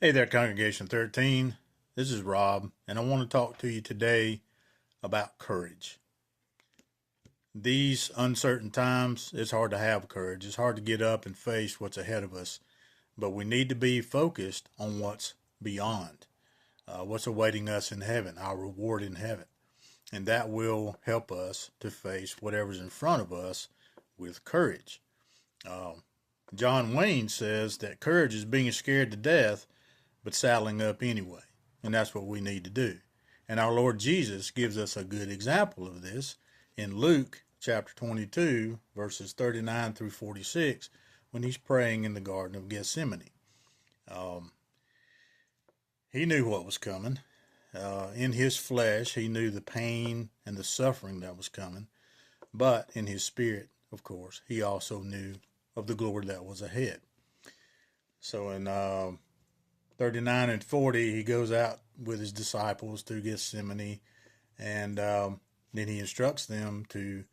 Hey there, Congregation 13. This is Rob, and I want to talk to you today about courage. These uncertain times, it's hard to have courage. It's hard to get up and face what's ahead of us, but we need to be focused on what's beyond, what's awaiting us in heaven, our reward in heaven. And that will help us to face whatever's in front of us with courage. Uh, John Wayne says that courage is being scared to death but saddling up anyway. And that's what we need to do. And our Lord Jesus gives us a good example of this in Luke chapter 22, verses 39 through 46, when he's praying in the Garden of Gethsemane. Um, he knew what was coming. In his flesh, he knew the pain and the suffering that was coming. But in his spirit, of course, he also knew of the glory that was ahead. So in 39 and 40, he goes out with his disciples to Gethsemane, and then he instructs them to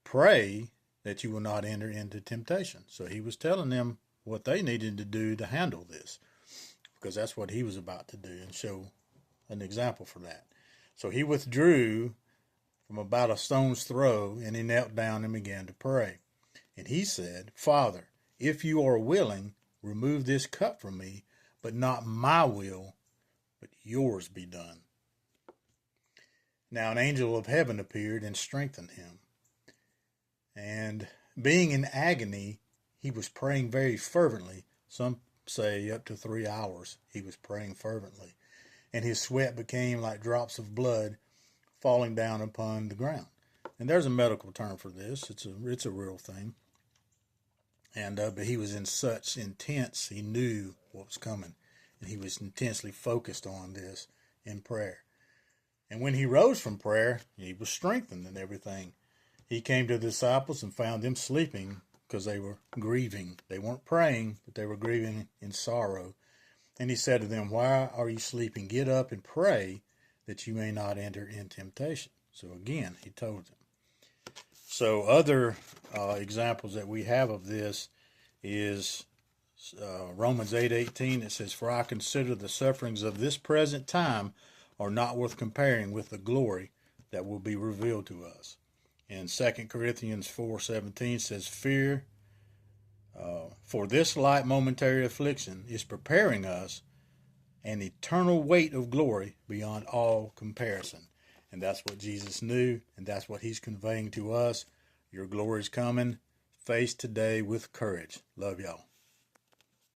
pray that you will not enter into temptation. So he was telling them what they needed to do to handle this, because that's what he was about to do and show an example for that. So he withdrew from about a stone's throw, and he knelt down and began to pray. And he said, Father, if you are willing, remove this cup from me, but not my will, but yours be done. Now an angel of heaven appeared and strengthened him. And being in agony, he was praying very fervently. Some say up to 3 hours he was praying fervently. And his sweat became like drops of blood falling down upon the ground. And there's a medical term for this. It's a real thing. And but he was in such intense, he knew what was coming, and he was intensely focused on this in prayer. And when he rose from prayer, he was strengthened and everything. He came to the disciples and found them sleeping because they were grieving. They weren't praying, but they were grieving in sorrow. And he said to them, Why are you sleeping? Get up and pray that you may not enter in temptation. So again, he told them. So other examples that we have of this is Romans 8:18. It says, For I consider the sufferings of this present time are not worth comparing with the glory that will be revealed to us. And 2 Corinthians 4:17 says, For this light momentary affliction is preparing us an eternal weight of glory beyond all comparison. And that's what Jesus knew, and that's what he's conveying to us. Your glory is coming. Face today with courage. Love y'all.